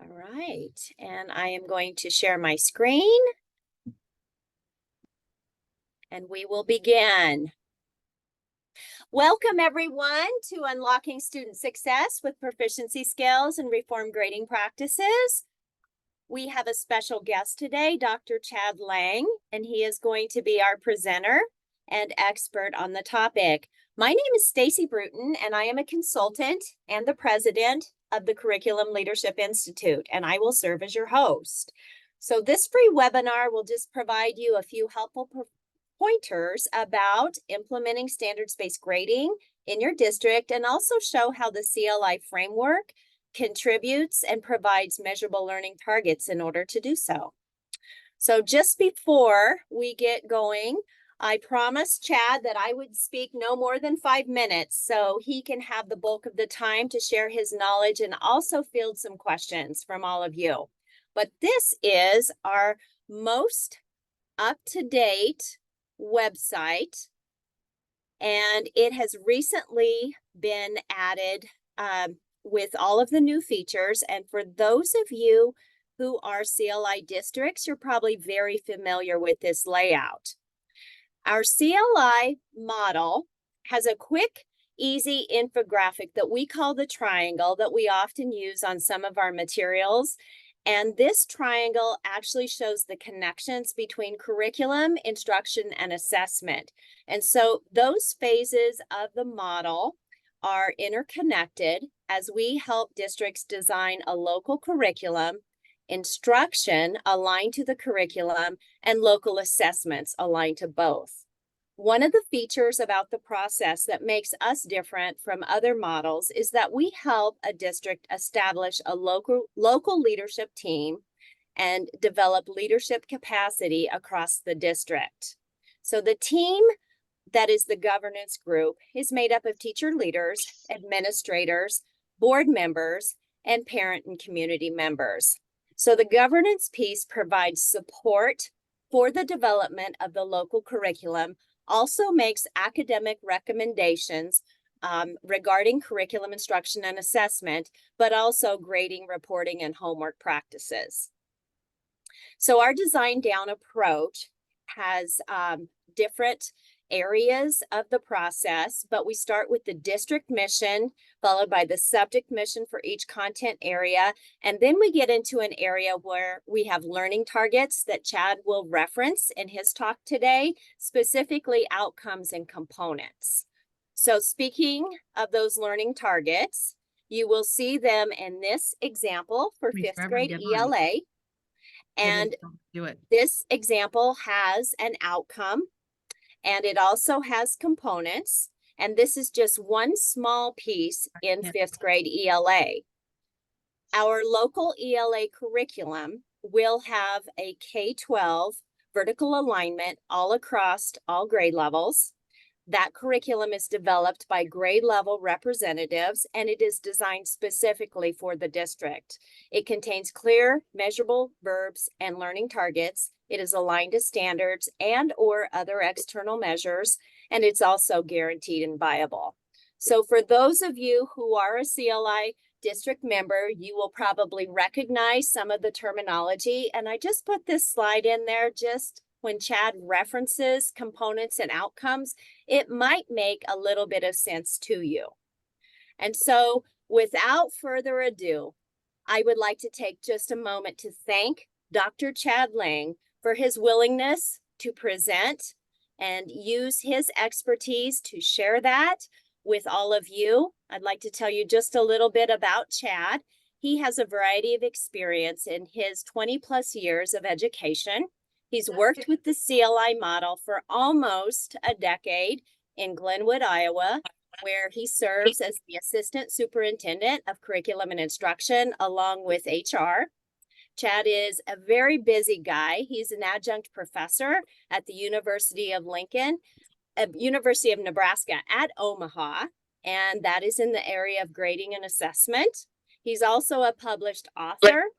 All right, and I am going to share my screen and we will begin. Welcome everyone to Unlocking Student Success with Proficiency Skills and Reform Grading Practices. We have a special guest today, Dr. Chad Lang, and he is going to be our presenter and expert on the topic. My name is Stacy Bruton, and I am a consultant and the president of the Curriculum Leadership Institute, and I will serve as your host. So this free webinar will just provide you a few helpful pointers about implementing standards-based grading in your district and also show how the CLI framework contributes and provides measurable learning targets in order to do so. So just before we get going, I promised Chad that I would speak no more than 5 minutes so he can have the bulk of the time to share his knowledge and also field some questions from all of you. But this is our most up-to-date website, and it has recently been added with all of the new features. And for those of you who are CLI districts, you're probably very familiar with this layout. Our CLI model has a quick, easy infographic that we call the triangle that we often use on some of our materials. And this triangle actually shows the connections between curriculum, instruction, and assessment. And so those phases of the model are interconnected as we help districts design a local curriculum, instruction aligned to the curriculum, and local assessments aligned to both. One of the features about the process that makes us different from other models is that we help a district establish a local leadership team and develop leadership capacity across the district. So the team that is the governance group is made up of teacher leaders, administrators, board members, and parent and community members. So the governance piece provides support for the development of the local curriculum, also makes academic recommendations regarding curriculum instruction and assessment, but also grading, reporting, and homework practices. So our design down approach has different areas of the process, but we start with the district mission, followed by the subject mission for each content area. And then we get into an area where we have learning targets that Chad will reference in his talk today, specifically outcomes and components. So speaking of those learning targets, you will see them in this example for fifth grade ELA. And this example has an outcome, and it also has components, and this is just one small piece in fifth grade ELA. Our local ELA curriculum will have a K-12 vertical alignment all across all grade levels. That curriculum is developed by grade level representatives, and it is designed specifically for the district. It contains clear, measurable verbs and learning targets. It is aligned to standards and or other external measures, and it's also guaranteed and viable. So for those of you who are a CLI district member, you will probably recognize some of the terminology, and I just put this slide in there just when Chad references components and outcomes, it might make a little bit of sense to you. And so without further ado, I would like to take just a moment to thank Dr. Chad Lang for his willingness to present and use his expertise to share that with all of you. I'd like to tell you just a little bit about Chad. He has a variety of experience in his 20+ years of education. He's worked with the CLI model for almost a decade in Glenwood, Iowa, where he serves as the Assistant Superintendent of Curriculum and Instruction along with HR. Chad is a very busy guy. He's an adjunct professor at the University of Nebraska at Omaha, and that is in the area of grading and assessment. He's also a published author.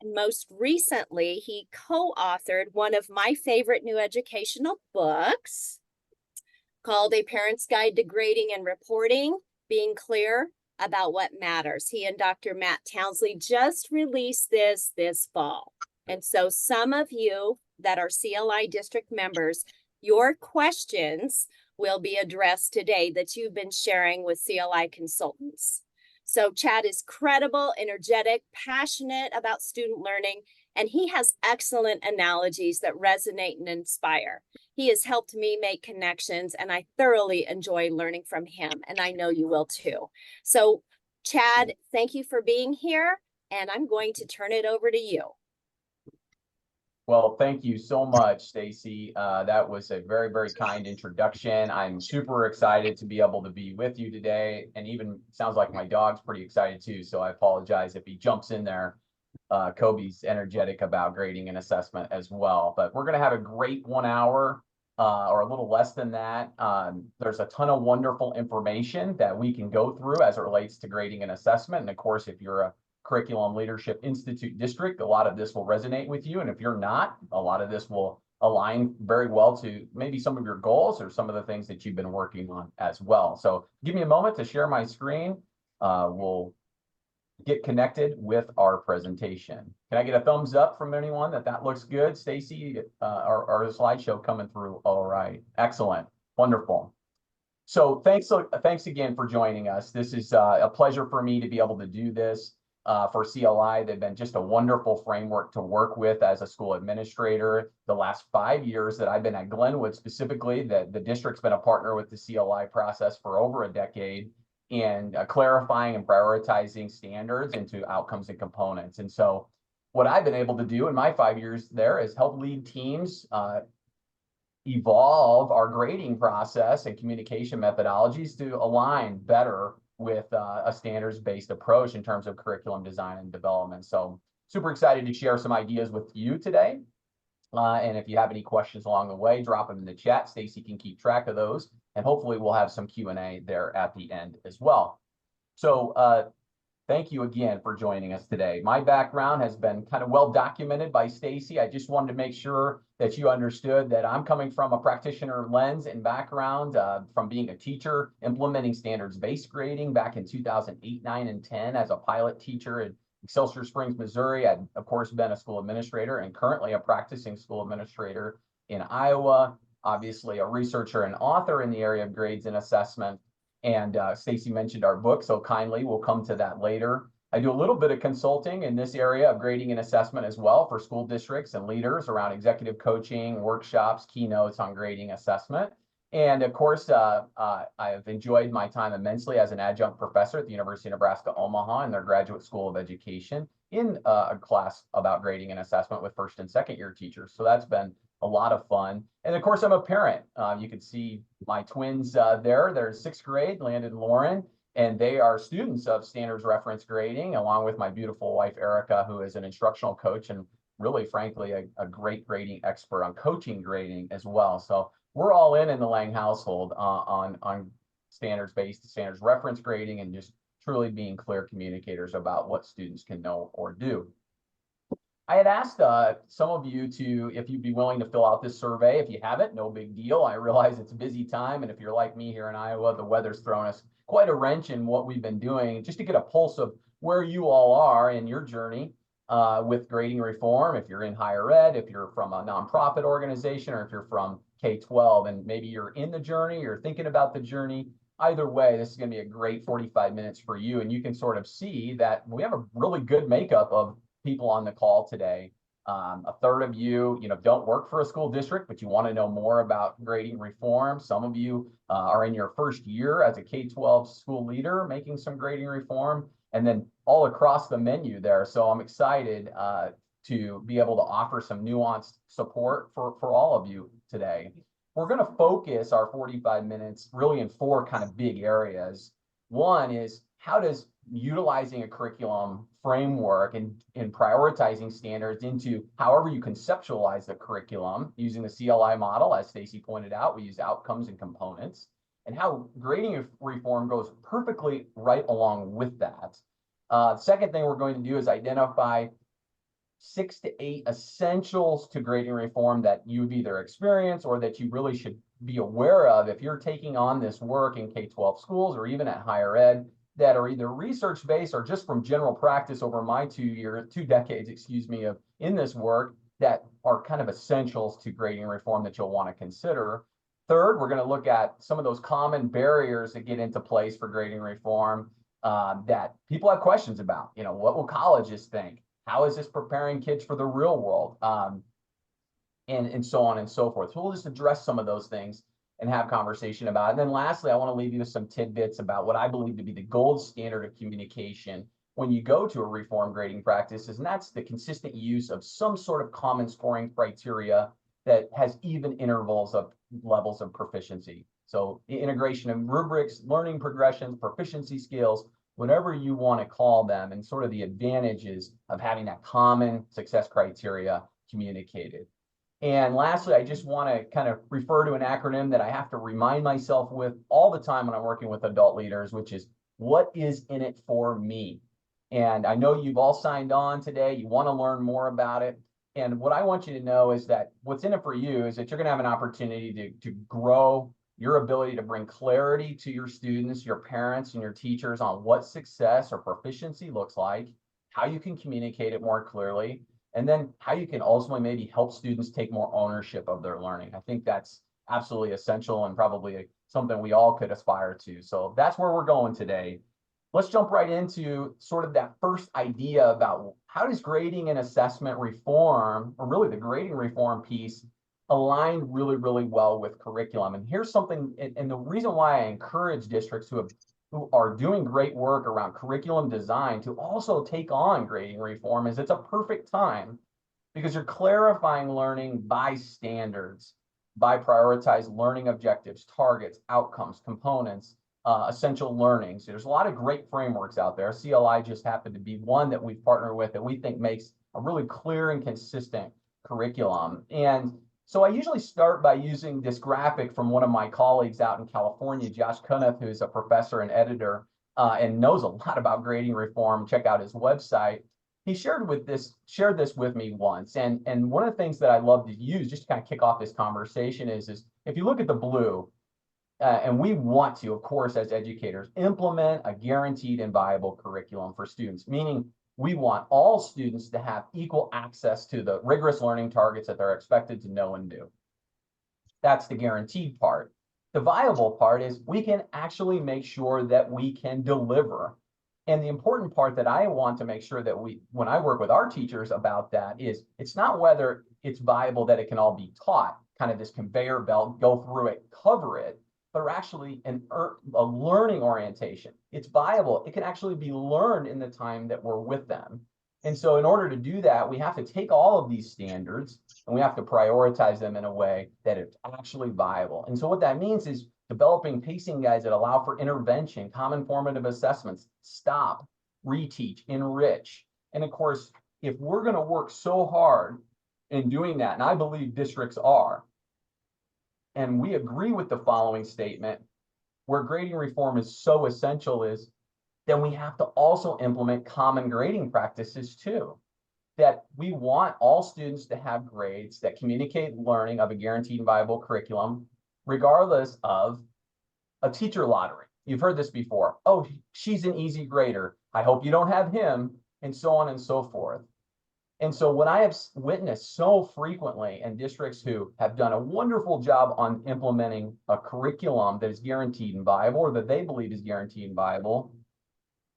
And most recently, he co-authored one of my favorite new educational books called A Parent's Guide to Grading and Reporting, Being Clear, about what matters. He and Dr. Matt Townsley just released this fall. And so some of you that are CLI district members, your questions will be addressed today that you've been sharing with CLI consultants. So Chad is credible, energetic, passionate about student learning, and he has excellent analogies that resonate and inspire. He has helped me make connections, and I thoroughly enjoy learning from him, and I know you will too. So Chad, thank you for being here, and I'm going to turn it over to you. Well, thank you so much, Stacy. That was a very, very kind introduction. I'm super excited to be able to be with you today. And even sounds like my dog's pretty excited too. So I apologize if he jumps in there. Kobe's energetic about grading and assessment as well. But we're going to have a great 1 hour or a little less than that. There's a ton of wonderful information that we can go through as it relates to grading and assessment. And of course, if you're a Curriculum Leadership Institute district, a lot of this will resonate with you. And if you're not, a lot of this will align very well to maybe some of your goals or some of the things that you've been working on as well. So give me a moment to share my screen. We'll get connected with our presentation. Can I get a thumbs up from anyone that looks good? Stacy, our slideshow coming through all right. Excellent. Wonderful. So thanks again for joining us. This is a pleasure for me to be able to do this. For CLI, they've been just a wonderful framework to work with as a school administrator. The last 5 years that I've been at Glenwood specifically, the district's been a partner with the CLI process for over a decade in clarifying and prioritizing standards into outcomes and components. And so what I've been able to do in my 5 years there is help lead teams evolve our grading process and communication methodologies to align better with a standards-based approach in terms of curriculum design and development. So super excited to share some ideas with you today. And if you have any questions along the way, drop them in the chat. Stacy can keep track of those. And hopefully we'll have some Q&A there at the end as well. So thank you again for joining us today. My background has been kind of well documented by Stacy. I just wanted to make sure that you understood that I'm coming from a practitioner lens and background from being a teacher, implementing standards-based grading back in 2008, 9, and 10 as a pilot teacher in Excelsior Springs, Missouri. I've, of course, been a school administrator and currently a practicing school administrator in Iowa, obviously a researcher and author in the area of grades and assessment. And Stacy mentioned our book, so kindly we'll come to that later. I do a little bit of consulting in this area of grading and assessment as well for school districts and leaders around executive coaching, workshops, keynotes on grading assessment. And of course, I've enjoyed my time immensely as an adjunct professor at the University of Nebraska, Omaha in their Graduate School of Education in a class about grading and assessment with first and second year teachers. So that's been a lot of fun. And of course, I'm a parent. You can see my twins there. They're 6th grade, Landon and Lauren, and they are students of standards reference grading, along with my beautiful wife, Erica, who is an instructional coach and really, frankly, a great grading expert on coaching grading as well. So we're all in the Lang household on standards-based, standards reference grading, and just truly being clear communicators about what students can know or do. I had asked some of you if you'd be willing to fill out this survey. If you haven't, no big deal. I realize it's a busy time, and if you're like me here in Iowa, the weather's thrown us quite a wrench in what we've been doing, just to get a pulse of where you all are in your journey with grading reform. If you're in higher ed, if you're from a nonprofit organization, or if you're from K-12, and maybe you're in the journey, you're thinking about the journey. Either way, this is going to be a great 45 minutes for you, and you can sort of see that we have a really good makeup of people on the call today. A third of you, don't work for a school district, but you want to know more about grading reform. Some of you are in your first year as a K-12 school leader making some grading reform, and then all across the menu there. So I'm excited to be able to offer some nuanced support for all of you today. We're going to focus our 45 minutes really in 4 kind of big areas. One is, how does utilizing a curriculum framework and prioritizing standards into however you conceptualize the curriculum using the CLI model, as Stacy pointed out, we use outcomes and components, and how grading reform goes perfectly right along with that. Second thing we're going to do is identify 6 to 8 essentials to grading reform that you've either experienced or that you really should be aware of if you're taking on this work in K-12 schools or even at higher ed. that are either research-based or just from general practice over my 2 decades, excuse me, of in this work that are kind of essentials to grading reform that you'll want to consider. Third, we're going to look at some of those common barriers that get into place for grading reform that people have questions about. You know, what will colleges think? How is this preparing kids for the real world? And so on and so forth. So we'll just address some of those things and have conversation about it. And then lastly, I want to leave you with some tidbits about what I believe to be the gold standard of communication when you go to a reform grading practices, and that's the consistent use of some sort of common scoring criteria that has even intervals of levels of proficiency. So the integration of rubrics, learning progressions, proficiency scales, whatever you want to call them, and sort of the advantages of having that common success criteria communicated. And lastly, I just want to kind of refer to an acronym that I have to remind myself with all the time when I'm working with adult leaders, which is what is in it for me? And I know you've all signed on today. You want to learn more about it. And what I want you to know is that what's in it for you is that you're going to have an opportunity to grow your ability to bring clarity to your students, your parents, and your teachers on what success or proficiency looks like, how you can communicate it more clearly, and then how you can ultimately maybe help students take more ownership of their learning. I think that's absolutely essential and probably something we all could aspire to. So that's where we're going today. Let's jump right into sort of that first idea about how does grading and assessment reform, or really the grading reform piece, align really, really well with curriculum. And here's something, and the reason why I encourage districts who are doing great work around curriculum design to also take on grading reform is it's a perfect time because you're clarifying learning by standards, by prioritized learning objectives, targets, outcomes, components, essential learning. So there's a lot of great frameworks out there. CLI just happened to be one that we've partnered with that we think makes a really clear and consistent curriculum. And so I usually start by using this graphic from one of my colleagues out in California, Josh Cunniff, who's a professor and editor and knows a lot about grading reform. Check out his website. He shared this with me once. And one of the things that I love to use just to kind of kick off this conversation is if you look at the blue, and we want to, of course, as educators, implement a guaranteed and viable curriculum for students, meaning we want all students to have equal access to the rigorous learning targets that they're expected to know and do. That's the guaranteed part. The viable part is we can actually make sure that we can deliver. And the important part that I want to make sure that when I work with our teachers about that is it's not whether it's viable that it can all be taught, kind of this conveyor belt, go through it, cover it, but actually a learning orientation. It's viable. It can actually be learned in the time that we're with them. And so in order to do that, we have to take all of these standards and we have to prioritize them in a way that it's actually viable. And so what that means is developing pacing guides that allow for intervention, common formative assessments, stop, reteach, enrich. And of course, if we're going to work so hard in doing that, and I believe districts are, and we agree with the following statement, where grading reform is so essential is, then we have to also implement common grading practices too. That we want all students to have grades that communicate learning of a guaranteed and viable curriculum, regardless of a teacher lottery. You've heard this before. Oh, she's an easy grader. I hope you don't have him, and so on and so forth. And so what I have witnessed so frequently in districts who have done a wonderful job on implementing a curriculum that is guaranteed and viable, or that they believe is guaranteed and viable,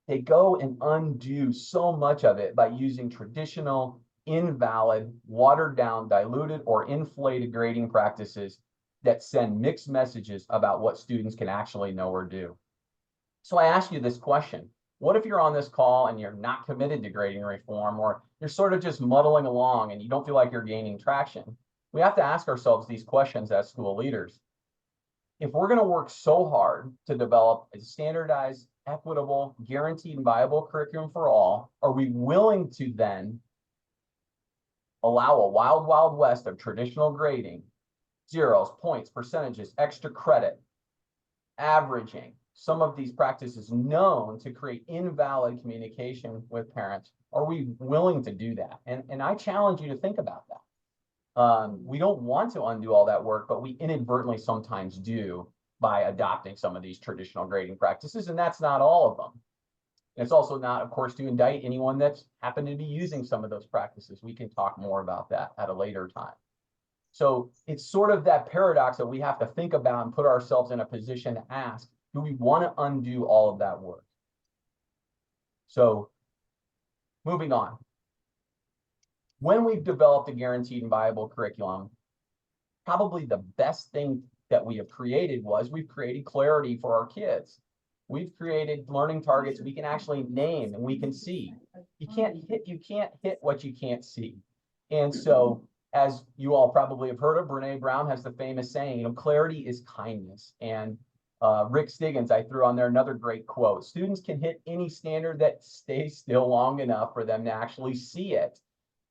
they go and undo so much of it by using traditional, invalid, watered down, diluted, or inflated grading practices that send mixed messages about what students can actually know or do. So I ask you this question. What if you're on this call and you're not committed to grading reform, or you're sort of just muddling along and you don't feel like you're gaining traction? We have to ask ourselves these questions as school leaders. If we're going to work so hard to develop a standardized, equitable, guaranteed, and viable curriculum for all, are we willing to then allow a wild, wild west of traditional grading, zeros, points, percentages, extra credit, averaging, some of these practices known to create invalid communication with parents? Are we willing to do that? And I challenge you to think about that. We don't want to undo all that work, but we inadvertently sometimes do by adopting some of these traditional grading practices, and that's not all of them. And it's also not, of course, to indict anyone that's happened to be using some of those practices. We can talk more about that at a later time. So it's sort of that paradox that we have to think about and put ourselves in a position to ask, do we want to undo all of that work? So moving on. When we've developed a guaranteed and viable curriculum, probably the best thing that we have created was we've created clarity for our kids. We've created learning targets we can actually name and we can see. You can't hit what you can't see. And so, as you all probably have heard of, Brene Brown has the famous saying, clarity is kindness. And Rick Stiggins, I threw on there another great quote. Students can hit any standard that stays still long enough for them to actually see it.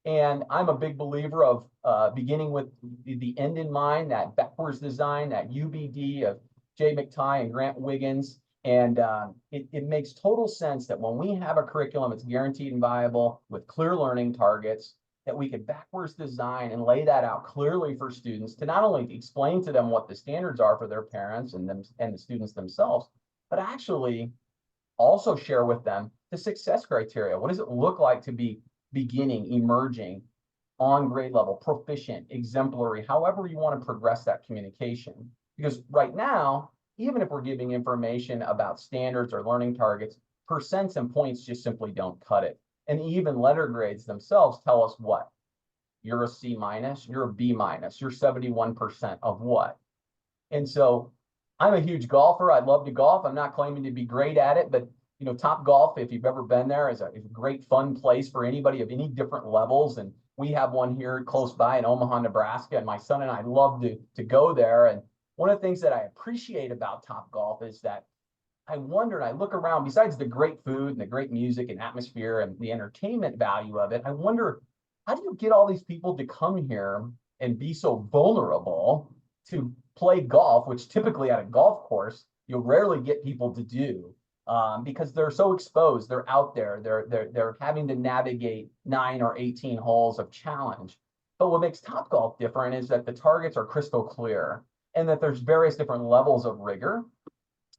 And I'm a big believer of beginning with the end in mind, that backwards design, that UBD of Jay McTighe and Grant Wiggins. And it makes total sense that when we have a curriculum that's guaranteed and viable with clear learning targets, that we could backwards design and lay that out clearly for students to not only explain to them what the standards are for their parents and them and the students themselves, but actually also share with them the success criteria. What does it look like to be beginning, emerging, on grade level, proficient, exemplary, however you want to progress that communication? Because right now, even if we're giving information about standards or learning targets, percents and points just simply don't cut it. And even letter grades themselves tell us what? You're a C minus, you're a B minus, you're 71% of what? And so I'm a huge golfer. I love to golf. I'm not claiming to be great at it, but Top Golf, if you've ever been there, is a great fun place for anybody of any different levels. And we have one here close by in Omaha, Nebraska, and my son and I love to go there. And one of the things that I appreciate about Top Golf is that I wonder, and I look around, besides the great food and the great music and atmosphere and the entertainment value of it, I wonder, how do you get all these people to come here and be so vulnerable to play golf, which typically at a golf course, you'll rarely get people to do, because they're so exposed, they're out there, they're having to navigate 9 or 18 holes of challenge. But what makes Topgolf different is that the targets are crystal clear and that there's various different levels of rigor.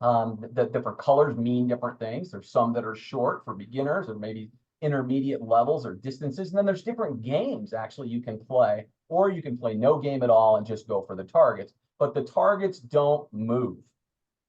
The different colors mean different things. There's some that are short for beginners or maybe intermediate levels or distances. And then there's different games actually you can play, or you can play no game at all and just go for the targets. But the targets don't move.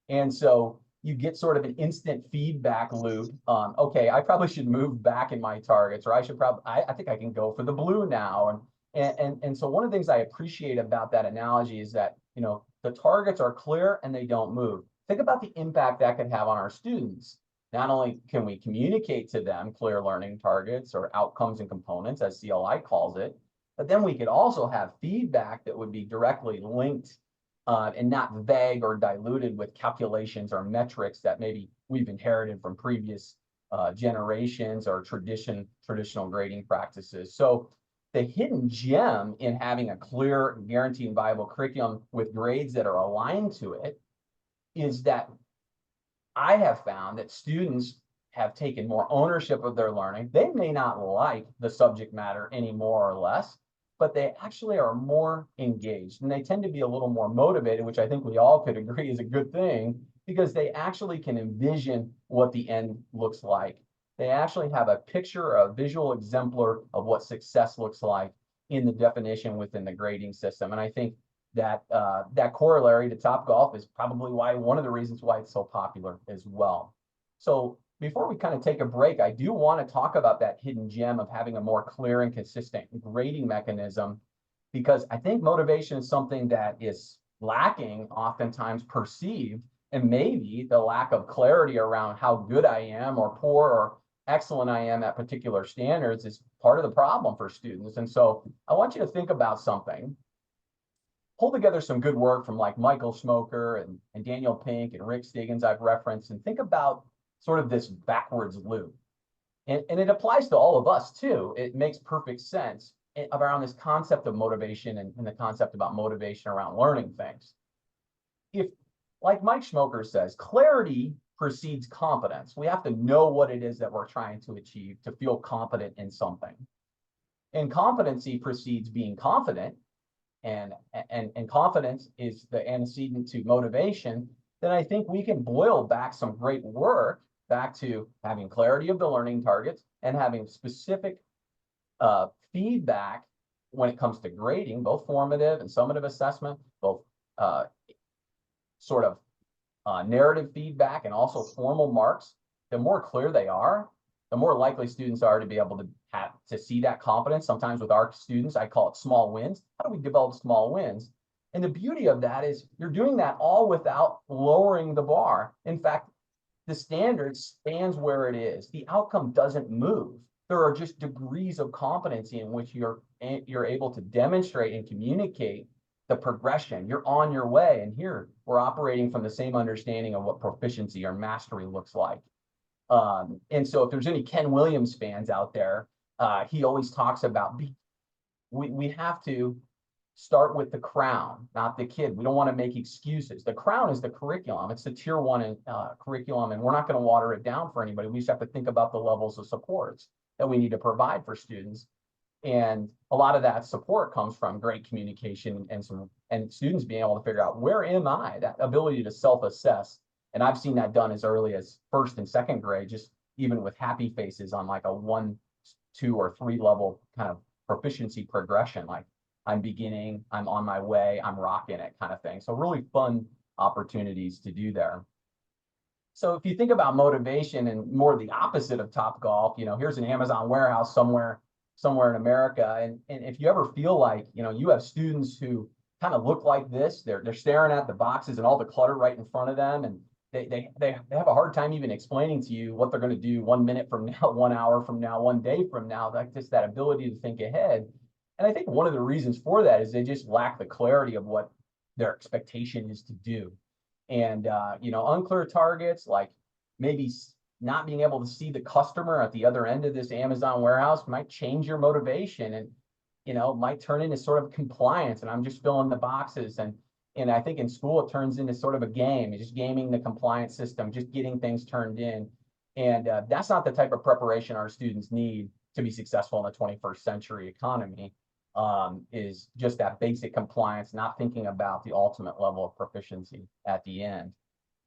And so you get sort of an instant feedback loop. Okay, I probably should move back in my targets, or I should probably, I think I can go for the blue now. And so one of the things I appreciate about that analogy is that, the targets are clear and they don't move. Think about the impact that could have on our students. Not only can we communicate to them clear learning targets or outcomes and components, as CLI calls it, but then we could also have feedback that would be directly linked and not vague or diluted with calculations or metrics that maybe we've inherited from previous generations or traditional grading practices. So the hidden gem in having a clear, guaranteed, and viable curriculum with grades that are aligned to it is that I have found that students have taken more ownership of their learning. They may not like the subject matter any more or less, but they actually are more engaged and they tend to be a little more motivated, which I think we all could agree is a good thing, because they actually can envision what the end looks like. They actually have a picture, a visual exemplar of what success looks like in the definition within the grading system. And I think that that corollary to Topgolf is probably one of the reasons why it's so popular as well. So before we kind of take a break, I do want to talk about that hidden gem of having a more clear and consistent grading mechanism, because I think motivation is something that is lacking, oftentimes perceived, and maybe the lack of clarity around how good I am or poor or excellent I am at particular standards is part of the problem for students. And so I want you to think about something. Pull together some good work from like Michael Schmoker and Daniel Pink and Rick Stiggins I've referenced, and think about sort of this backwards loop. And it applies to all of us too. It makes perfect sense around this concept of motivation and the concept about motivation around learning things. If, like Mike Schmoker says, clarity precedes competence. We have to know what it is that we're trying to achieve to feel confident in something. And competency precedes being confident, and confidence is the antecedent to motivation. Then I think we can boil back some great work back to having clarity of the learning targets and having specific feedback when it comes to grading, both formative and summative assessment, both sort of narrative feedback and also formal marks. The more clear they are, the more likely students are to be able to see that confidence. Sometimes with our students, I call it small wins. How do we develop small wins? And the beauty of that is you're doing that all without lowering the bar. In fact, the standard stands where it is. The outcome doesn't move. There are just degrees of competency in which you're able to demonstrate and communicate the progression. You're on your way. And here we're operating from the same understanding of what proficiency or mastery looks like. And so if there's any Ken Williams fans out there, he always talks about we have to start with the crown, not the kid. We don't want to make excuses. The crown is the curriculum. It's the tier 1 curriculum, and we're not going to water it down for anybody. We just have to think about the levels of supports that we need to provide for students. And a lot of that support comes from great communication and students being able to figure out, where am I? That ability to self-assess. And I've seen that done as early as 1st and 2nd grade, just even with happy faces on like a 1, 2, or 3 level kind of proficiency progression. Like, I'm beginning, I'm on my way, I'm rocking it kind of thing. So really fun opportunities to do there. So if you think about motivation and more the opposite of Topgolf, here's an Amazon warehouse somewhere in America. And if you ever feel like, you have students who kind of look like this, they're staring at the boxes and all the clutter right in front of them. And they have a hard time even explaining to you what they're going to do 1 minute from now, 1 hour from now, 1 day from now, like just that ability to think ahead. And I think one of the reasons for that is they just lack the clarity of what their expectation is to do. And, unclear targets, like maybe not being able to see the customer at the other end of this Amazon warehouse might change your motivation and, might turn into sort of compliance. And I'm just filling the boxes. And I think in school, it turns into sort of a game. It's just gaming the compliance system, just getting things turned in. And that's not the type of preparation our students need to be successful in the 21st century economy. Is just that basic compliance, not thinking about the ultimate level of proficiency at the end.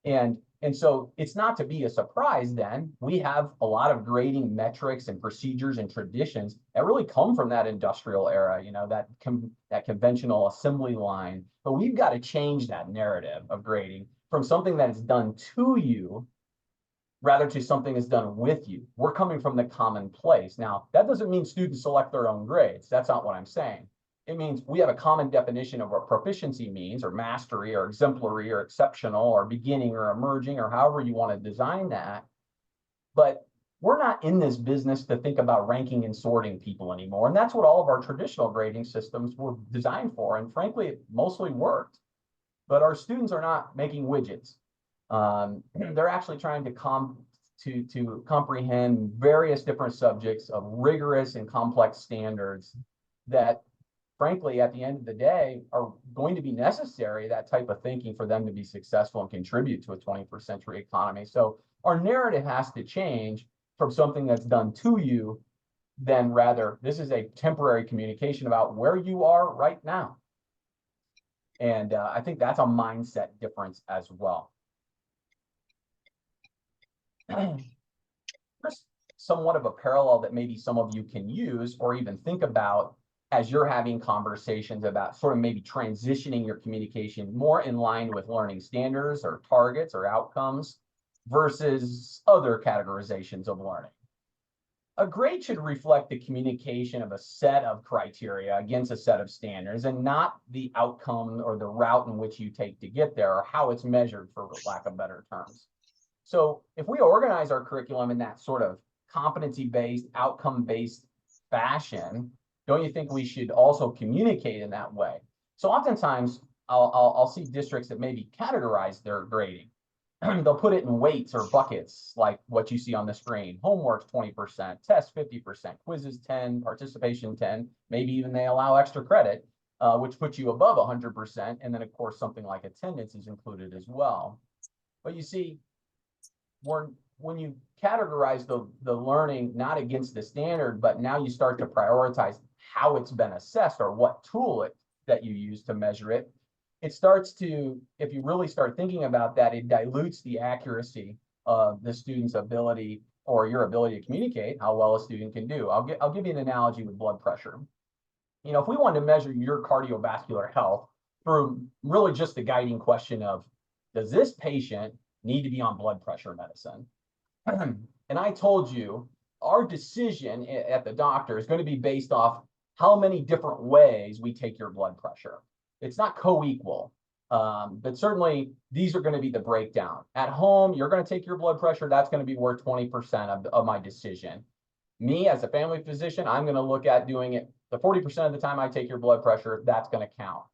And so it's not to be a surprise then. We have a lot of grading metrics and procedures and traditions that really come from that industrial era, that conventional assembly line. But we've got to change that narrative of grading from something that is done to you rather to something that's done with you. We're coming from the common place. Now, that doesn't mean students select their own grades. That's not what I'm saying. It means we have a common definition of what proficiency means, or mastery, or exemplary, or exceptional, or beginning, or emerging, or however you want to design that. But we're not in this business to think about ranking and sorting people anymore. And that's what all of our traditional grading systems were designed for. And frankly, it mostly worked. But our students are not making widgets. They're actually trying to comprehend various different subjects of rigorous and complex standards that, frankly, at the end of the day, are going to be necessary, that type of thinking, for them to be successful and contribute to a 21st century economy. So our narrative has to change from something that's done to you, then rather, this is a temporary communication about where you are right now. And I think that's a mindset difference as well. There's somewhat of a parallel that maybe some of you can use or even think about as you're having conversations about sort of maybe transitioning your communication more in line with learning standards or targets or outcomes versus other categorizations of learning. A grade should reflect the communication of a set of criteria against a set of standards, and not the outcome or the route in which you take to get there, or how it's measured, for lack of better terms. So if we organize our curriculum in that sort of competency-based, outcome-based fashion, don't you think we should also communicate in that way? So oftentimes I'll see districts that maybe categorize their grading. They'll put it in weights or buckets, like what you see on the screen. Homework's 20%, tests 50%, quizzes 10, participation 10, maybe even they allow extra credit, which puts you above 100%. And then of course, something like attendance is included as well. But you see, when you categorize the learning not against the standard, but now you start to prioritize how it's been assessed or what tool that you use to measure it, it starts to, if you really start thinking about that, it dilutes the accuracy of the student's ability or your ability to communicate how well a student can do. I'll give you an analogy with blood pressure. You know, if we wanted to measure your cardiovascular health through really just the guiding question of, does this patient need to be on blood pressure medicine? And I told you our decision at the doctor is going to be based off how many different ways we take your blood pressure. It's not co-equal, but certainly these are going to be the breakdown. At home, you're going to take your blood pressure. That's going to be worth 20% of my decision. Me as a family physician, I'm going to look at doing it the 40% of the time I take your blood pressure, that's going to count.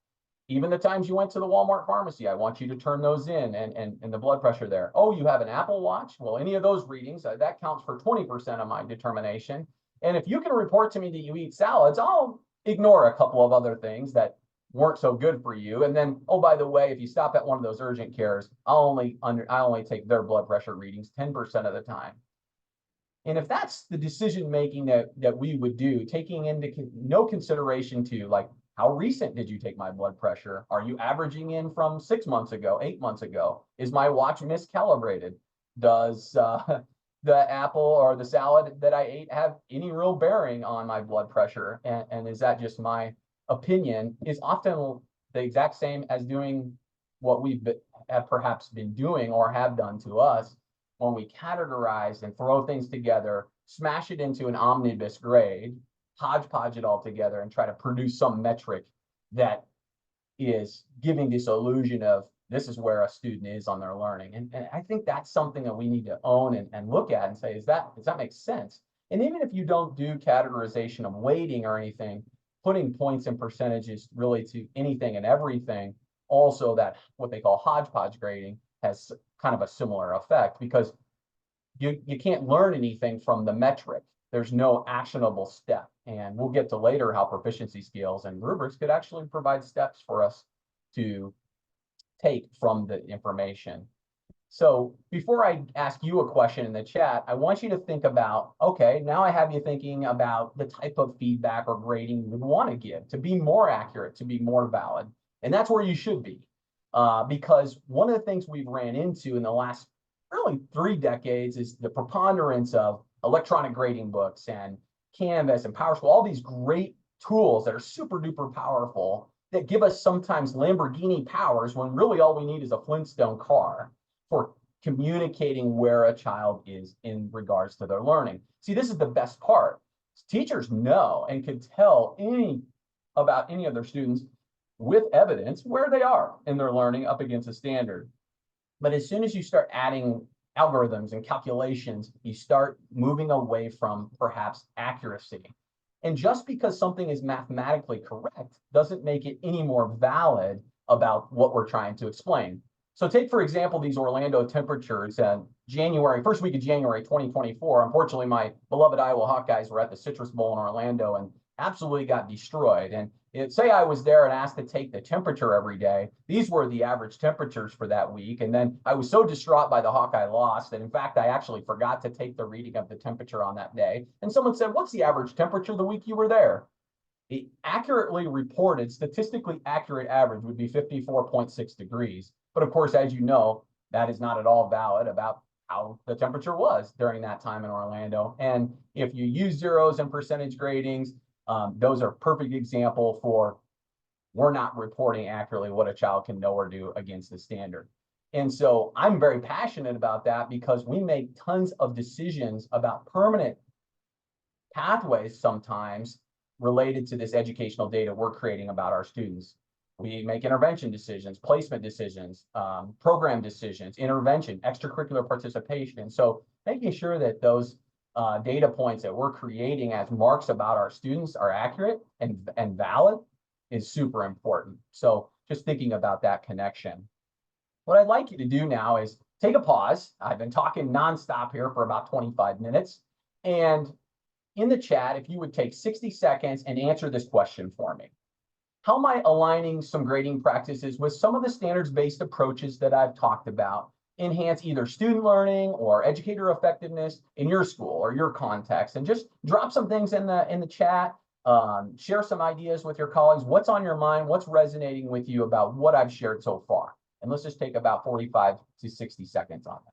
Even the times you went to the Walmart pharmacy, I want you to turn those in and the blood pressure there. Oh, you have an Apple Watch? Well, any of those readings, that counts for 20% of my determination. And if you can report to me that you eat salads, I'll ignore a couple of other things that weren't so good for you. And then, oh, by the way, if you stop at one of those urgent cares, I only take their blood pressure readings 10% of the time. And if that's the decision making that we would do, taking into no consideration to like, how recent did you take my blood pressure? Are you averaging in from 6 months ago, 8 months ago? Is my watch miscalibrated? Does the apple or the salad that I ate have any real bearing on my blood pressure? And is that just my opinion? Is often the exact same as doing what have perhaps been doing or have done to us when we categorize and throw things together, smash it into an omnibus grade, hodgepodge it all together and try to produce some metric that is giving this illusion of this is where a student is on their learning. And I think that's something that we need to own and look at and say, does that make sense? And even if you don't do categorization of weighting or anything, putting points and percentages really to anything and everything, also that what they call hodgepodge grading has kind of a similar effect, because you can't learn anything from the metric. There's no actionable step. And we'll get to later how proficiency scales and rubrics could actually provide steps for us to take from the information. So before I ask you a question in the chat, I want you to think about, okay, now I have you thinking about the type of feedback or grading you would want to give to be more accurate, to be more valid. And that's where you should be. Because one of the things we've ran into in the last really 3 decades is the preponderance of electronic grading books and Canvas and PowerSchool, all these great tools that are super duper powerful that give us sometimes Lamborghini powers when really all we need is a Flintstone car for communicating where a child is in regards to their learning. See, this is the best part. Teachers know and can tell about any of their students with evidence where they are in their learning up against a standard. But as soon as you start adding algorithms and calculations, you start moving away from perhaps accuracy. And just because something is mathematically correct doesn't make it any more valid about what we're trying to explain. So take, for example, these Orlando temperatures and first week of January 2024. Unfortunately, my beloved Iowa Hawkeyes were at the Citrus Bowl in Orlando and absolutely got destroyed. And say I was there and asked to take the temperature every day. These were the average temperatures for that week. And then I was so distraught by the Hawkeye loss that in fact, I actually forgot to take the reading of the temperature on that day. And someone said, what's the average temperature the week you were there? The accurately reported, statistically accurate average would be 54.6 degrees. But of course, as you know, that is not at all valid about how the temperature was during that time in Orlando. And if you use zeros and percentage gradings, those are a perfect example for we're not reporting accurately what a child can know or do against the standard. And so I'm very passionate about that because we make tons of decisions about permanent pathways sometimes related to this educational data we're creating about our students. We make intervention decisions, placement decisions, program decisions, intervention, extracurricular participation. So making sure that those data points that we're creating as marks about our students are accurate and valid is super important. So just thinking about that connection. What I'd like you to do now is take a pause. I've been talking nonstop here for about 25 minutes. And in the chat, if you would take 60 seconds and answer this question for me. How am I aligning some grading practices with some of the standards-based approaches that I've talked about enhance either student learning or educator effectiveness in your school or your context? And just drop some things in the chat, share some ideas with your colleagues. What's on your mind? What's resonating with you about what I've shared so far? And let's just take about 45 to 60 seconds on that.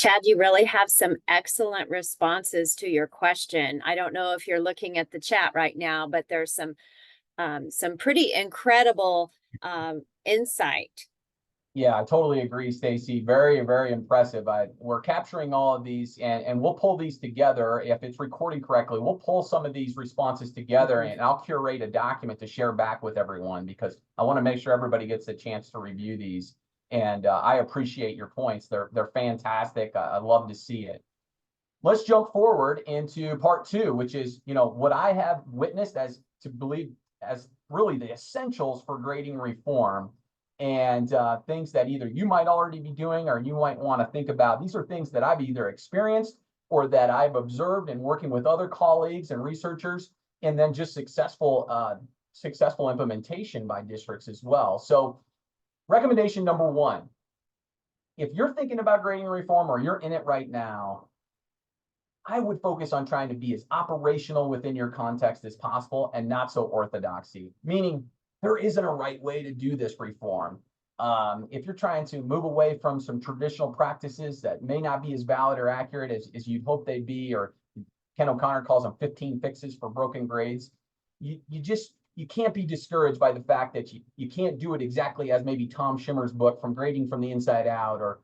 Chad, you really have some excellent responses to your question. I don't know if you're looking at the chat right now, but there's some pretty incredible insight. Yeah, I totally agree, Stacy. Very, very impressive. We're capturing all of these and we'll pull these together. If it's recording correctly, we'll pull some of these responses together and I'll curate a document to share back with everyone because I want to make sure everybody gets a chance to review these. And I appreciate your points. They're fantastic. I love to see it. Let's jump forward into part two, which is, what I have witnessed as to believe as really the essentials for grading reform and things that either you might already be doing or you might want to think about. These are things that I've either experienced or that I've observed in working with other colleagues and researchers, and then just successful implementation by districts as well. So recommendation number one, if you're thinking about grading reform or you're in it right now, I would focus on trying to be as operational within your context as possible and not so orthodoxy, meaning there isn't a right way to do this reform. If you're trying to move away from some traditional practices that may not be as valid or accurate as you'd hope they'd be, or Ken O'Connor calls them 15 fixes for broken grades, you can't be discouraged by the fact that you can't do it exactly as maybe Tom Schimmer's book, From Grading from the Inside Out, or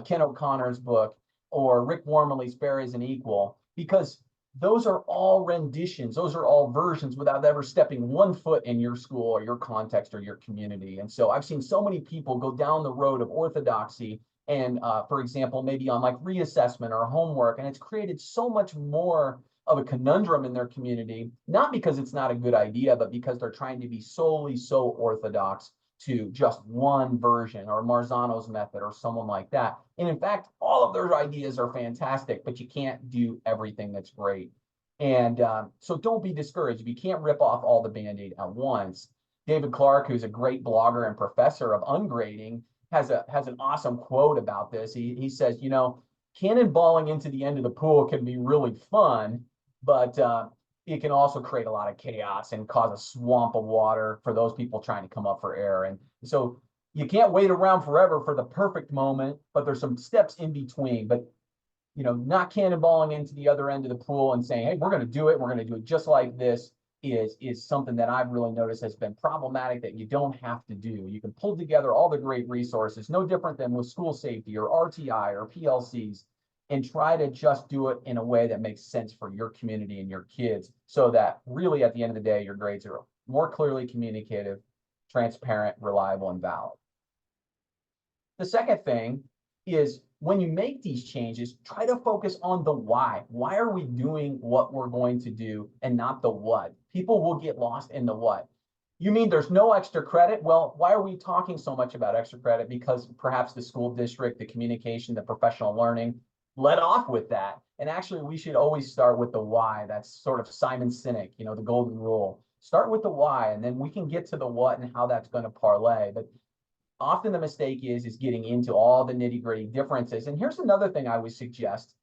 Ken O'Connor's book, or Rick Wormley's Fair is an Equal, because those are all renditions. Those are all versions without ever stepping one foot in your school or your context or your community. And so I've seen so many people go down the road of orthodoxy and, for example, maybe on like reassessment or homework, and it's created so much more of a conundrum in their community, not because it's not a good idea, but because they're trying to be solely so orthodox to just one version or Marzano's method or someone like that. And in fact, all of their ideas are fantastic, but you can't do everything that's great. And so don't be discouraged. If you can't rip off all the Band-Aid at once. David Clark, who's a great blogger and professor of ungrading, has an awesome quote about this. He says, cannonballing into the end of the pool can be really fun, but it can also create a lot of chaos and cause a swamp of water for those people trying to come up for air. And so you can't wait around forever for the perfect moment, but there's some steps in between. But, not cannonballing into the other end of the pool and saying, hey, we're going to do it. We're going to do it just like this is something that I've really noticed has been problematic that you don't have to do. You can pull together all the great resources, no different than with school safety or RTI or PLCs, and try to just do it in a way that makes sense for your community and your kids so that really at the end of the day, your grades are more clearly communicative, transparent, reliable, and valid. The second thing is when you make these changes, try to focus on the why. Why are we doing what we're going to do and not the what? People will get lost in the what. You mean there's no extra credit? Well, why are we talking so much about extra credit? Because perhaps the school district, the communication, the professional learning let off with that. And actually, we should always start with the why. That's sort of Simon Sinek, the golden rule. Start with the why, and then we can get to the what and how that's going to parlay. But often the mistake is getting into all the nitty-gritty differences. And here's another thing I would suggest.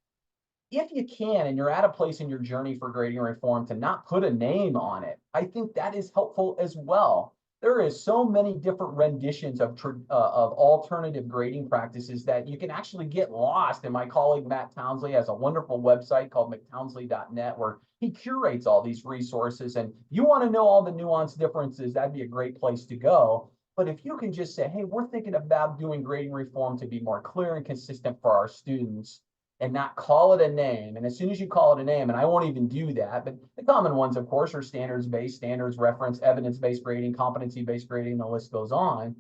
If you can, and you're at a place in your journey for grading reform to not put a name on it, I think that is helpful as well. There is so many different renditions of alternative grading practices that you can actually get lost. And my colleague Matt Townsley has a wonderful website called mctownsley.net where he curates all these resources. And you want to know all the nuanced differences, that'd be a great place to go. But if you can just say, hey, we're thinking about doing grading reform to be more clear and consistent for our students, and not call it a name. And as soon as you call it a name, and I won't even do that, but the common ones, of course, are standards-based, standards reference, evidence-based grading, competency-based grading, the list goes on.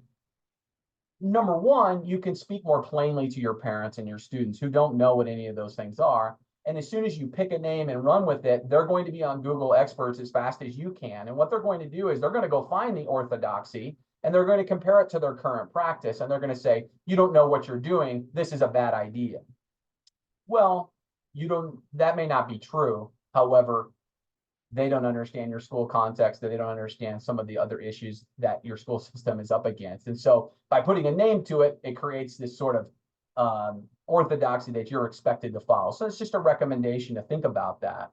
Number one, you can speak more plainly to your parents and your students who don't know what any of those things are. And as soon as you pick a name and run with it, they're going to be on Google Experts as fast as you can. And what they're going to do is they're going to go find the orthodoxy and they're going to compare it to their current practice. And they're going to say, you don't know what you're doing. This is a bad idea. Well, that may not be true. However, they don't understand your school context, that they don't understand some of the other issues that your school system is up against. And so by putting a name to it, it creates this sort of orthodoxy that you're expected to follow. So it's just a recommendation to think about that.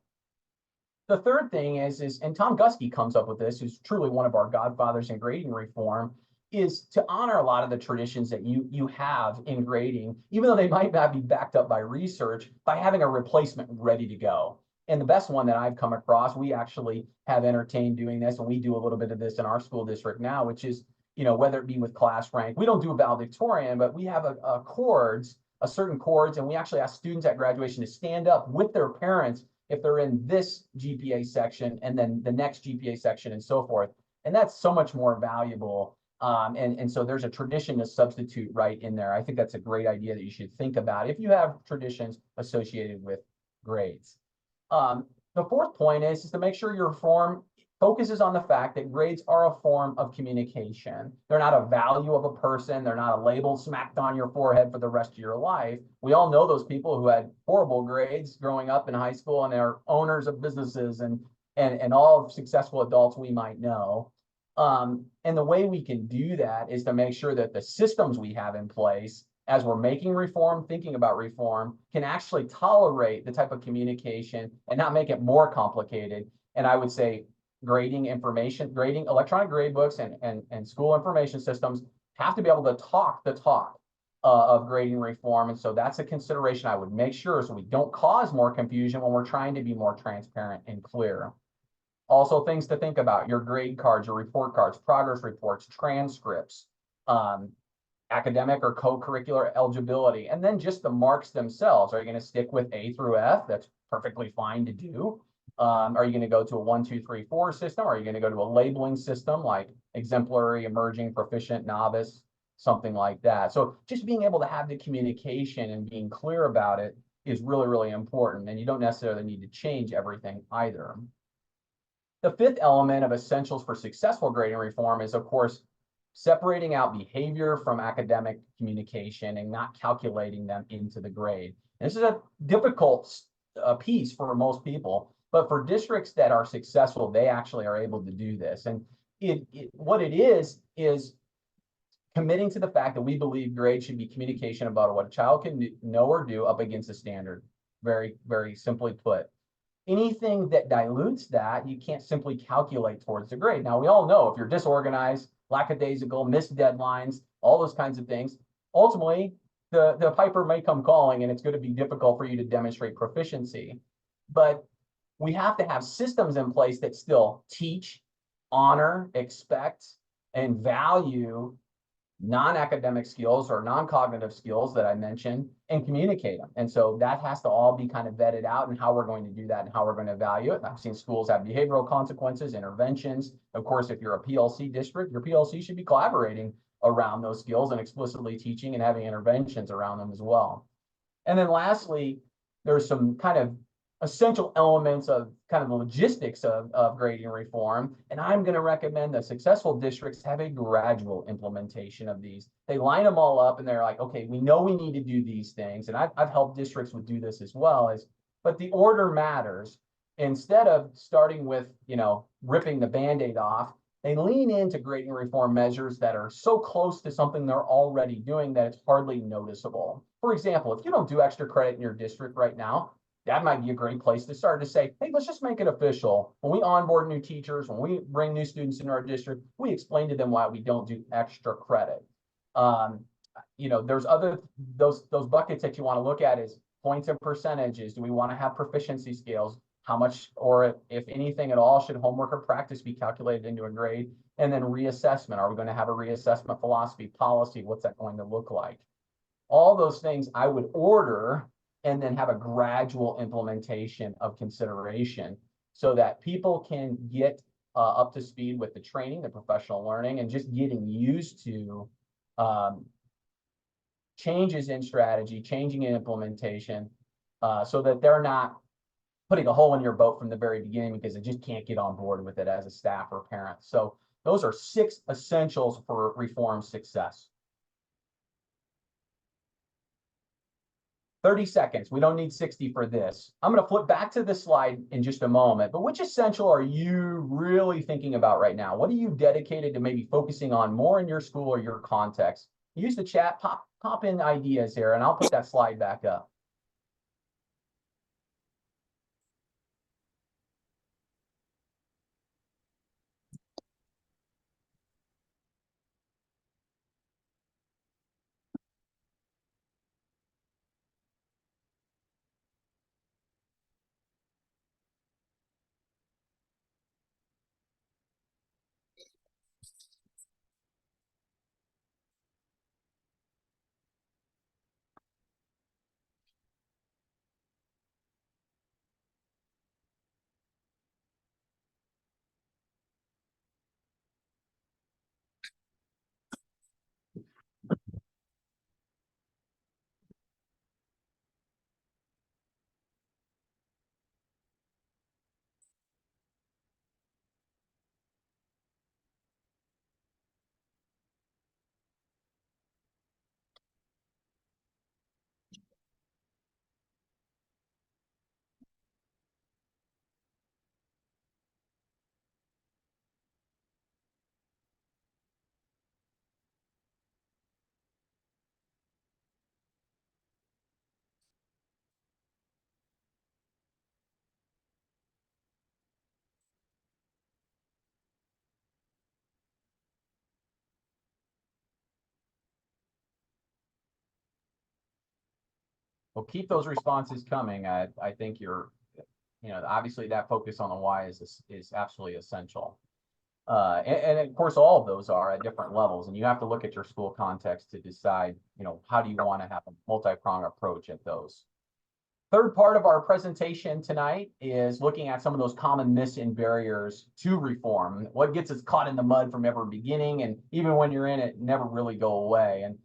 The third thing is, and Tom Guskey comes up with this, who's truly one of our godfathers in grading reform, is to honor a lot of the traditions that you have in grading, even though they might not be backed up by research, by having a replacement ready to go. And the best one that I've come across, we actually have entertained doing this, and we do a little bit of this in our school district now, which is, whether it be with class rank, we don't do a valedictorian, but we have a certain chords, and we actually ask students at graduation to stand up with their parents if they're in this GPA section and then the next GPA section and so forth. And that's so much more valuable. And so there's a tradition to substitute right in there. I think that's a great idea that you should think about if you have traditions associated with grades. The fourth point is to make sure your form focuses on the fact that grades are a form of communication. They're not a value of a person. They're not a label smacked on your forehead for the rest of your life. We all know those people who had horrible grades growing up in high school, and they're owners of businesses and all successful adults we might know. And the way we can do that is to make sure that the systems we have in place as we're making reform, thinking about reform, can actually tolerate the type of communication and not make it more complicated. And I would say grading, electronic grade books and school information systems have to be able to talk the talk of grading reform. And so that's a consideration I would make sure so we don't cause more confusion when we're trying to be more transparent and clear. Also, things to think about: your grade cards, your report cards, progress reports, transcripts, academic or co-curricular eligibility, and then just the marks themselves. Are you going to stick with A through F? That's perfectly fine to do. Are you going to go to a 1, 2, 3, 4 system? Or are you going to go to a labeling system like exemplary, emerging, proficient, novice, something like that? So just being able to have the communication and being clear about it is really, really important. And you don't necessarily need to change everything either. The fifth element of essentials for successful grading reform is, of course, separating out behavior from academic communication and not calculating them into the grade. And this is a difficult piece for most people, but for districts that are successful, they actually are able to do this. And what it is committing to the fact that we believe grades should be communication about what a child can know or do up against a standard. Very, very simply put. Anything that dilutes that, you can't simply calculate towards the grade. Now, we all know if you're disorganized, lackadaisical, missed deadlines, all those kinds of things, ultimately, the piper may come calling, and it's going to be difficult for you to demonstrate proficiency. But we have to have systems in place that still teach, honor, expect, and value non-academic skills or non-cognitive skills that I mentioned and communicate them. And so that has to all be kind of vetted out and how we're going to do that and how we're going to evaluate it. I've seen schools have behavioral consequences, interventions. Of course, if you're a PLC district, your PLC should be collaborating around those skills and explicitly teaching and having interventions around them as well. And then lastly, there's some kind of essential elements of kind of the logistics of grading reform. And I'm going to recommend that successful districts have a gradual implementation of these. They line them all up and they're like, okay, we know we need to do these things. And I've helped districts with do this as well, but the order matters. Instead of starting with, ripping the Band-Aid off, they lean into grading reform measures that are so close to something they're already doing that it's hardly noticeable. For example, if you don't do extra credit in your district right now, that might be a great place to start to say, hey, let's just make it official. When we onboard new teachers, when we bring new students into our district, we explain to them why we don't do extra credit. There's those buckets that you want to look at is points and percentages. Do we want to have proficiency scales? How much, or if anything at all, should homework or practice be calculated into a grade? And then reassessment. Are we going to have a reassessment philosophy, policy? What's that going to look like? All those things I would order and then have a gradual implementation of consideration so that people can get up to speed with the training, the professional learning, and just getting used to changes in strategy, changing in implementation, so that they're not putting a hole in your boat from the very beginning because they just can't get on board with it as a staff or parent. So those are 6 essentials for reform success. 30 seconds. We don't need 60 for this. I'm going to flip back to this slide in just a moment, but which essential are you really thinking about right now? What are you dedicated to maybe focusing on more in your school or your context? Use the chat, pop in ideas here, and I'll put that slide back up. Well, keep those responses coming. I think obviously that focus on the why is absolutely essential. And of course, all of those are at different levels, and you have to look at your school context to decide, how do you want to have a multi-pronged approach at those. Third part of our presentation tonight is looking at some of those common myths and barriers to reform. What gets us caught in the mud from ever beginning, and even when you're in it, never really go away. And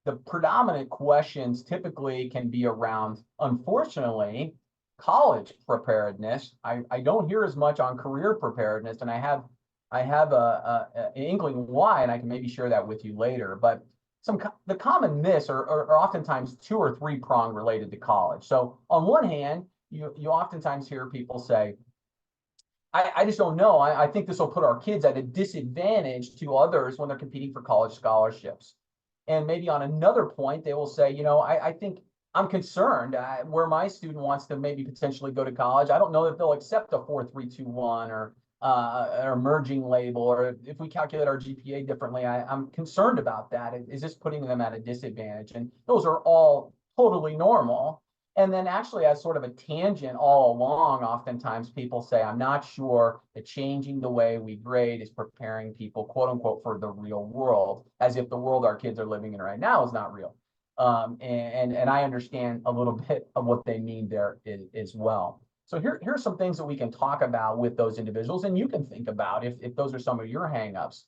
the predominant questions typically can be around, unfortunately, college preparedness. I don't hear as much on career preparedness, and I have an inkling why, and I can maybe share that with you later. But the common myths are oftentimes 2 or 3 prong related to college. So on one hand, you oftentimes hear people say, I just don't know. I think this will put our kids at a disadvantage to others when they're competing for college scholarships. And maybe on another point, they will say, I think I'm concerned where my student wants to maybe potentially go to college. I don't know if they'll accept a 4.321 or an emerging label, or if we calculate our GPA differently, I'm concerned about that. Is this putting them at a disadvantage? And those are all totally normal. And then actually, as sort of a tangent all along, oftentimes people say, I'm not sure that changing the way we grade is preparing people, quote unquote, for the real world, as if the world our kids are living in right now is not real. And I understand a little bit of what they mean there as well. So here's some things that we can talk about with those individuals, and you can think about if those are some of your hangups.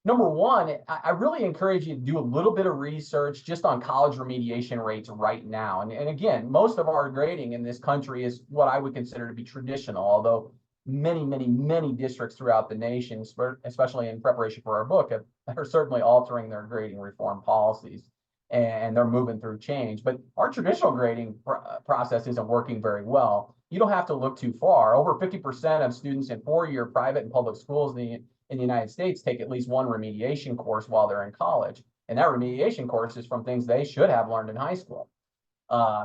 Number one, I really encourage you to do a little bit of research just on college remediation rates right now. And again, most of our grading in this country is what I would consider to be traditional, although many districts throughout the nation, especially in preparation for our book, are certainly altering their grading reform policies, and they're moving through change. But our traditional grading process isn't working very well. You don't have to look too far. Over 50% of students in 4-year private and public schools in the United States take at least one remediation course while they're in college. And that remediation course is from things they should have learned in high school,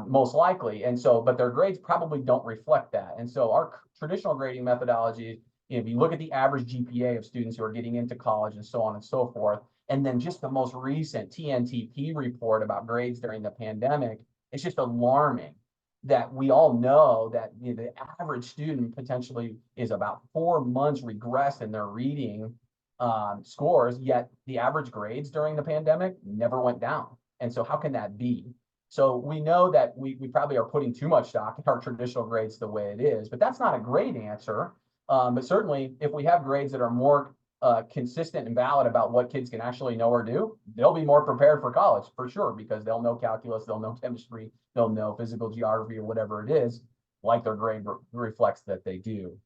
most likely. And so, but their grades probably don't reflect that. And so our traditional grading methodology, if you look at the average GPA of students who are getting into college and so on and so forth, and then just the most recent TNTP report about grades during the pandemic, it's just alarming that we all know that the average student potentially is about 4 months regress in their reading scores, yet the average grades during the pandemic never went down. And so how can that be? So we know that we probably are putting too much stock in our traditional grades the way it is, but that's not a great answer. But certainly if we have grades that are more consistent and valid about what kids can actually know or do, they'll be more prepared for college for sure, because they'll know calculus, they'll know chemistry, they'll know physical geography or whatever it is, like their grade reflects that they do.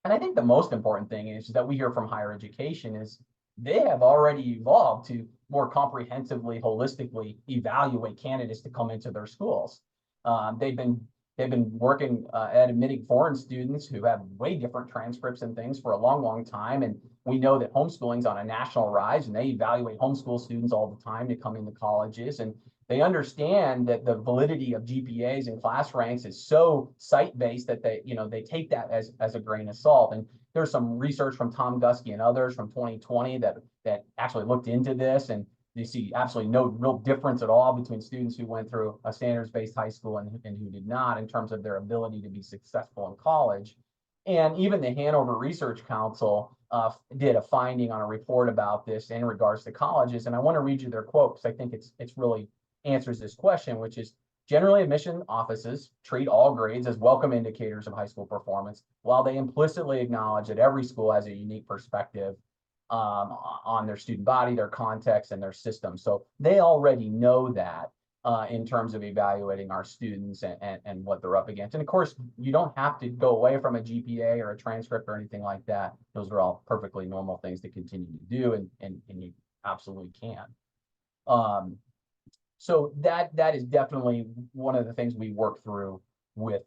And I think the most important thing is that we hear from higher education is they have already evolved to more comprehensively, holistically evaluate candidates to come into their schools. They've been working at admitting foreign students who have way different transcripts and things for a long time. And we know that homeschooling's on a national rise, and they evaluate homeschool students all the time to come into colleges. And they understand that the validity of GPAs and class ranks is so site-based that they take that as a grain of salt. And there's some research from Tom Gusky and others from 2020 that actually looked into this, and you see absolutely no real difference at all between students who went through a standards-based high school and who did not in terms of their ability to be successful in college. And even the Hanover Research Council did a finding on a report about this in regards to colleges. And I want to read you their quote because I think it's really answers this question, which is, generally admission offices treat all grades as welcome indicators of high school performance, while they implicitly acknowledge that every school has a unique perspective on their student body, their context, and their system. So they already know that in terms of evaluating our students and what they're up against. And of course, you don't have to go away from a GPA or a transcript or anything like that. Those are all perfectly normal things to continue to do, and you absolutely can. So that is definitely one of the things we work through with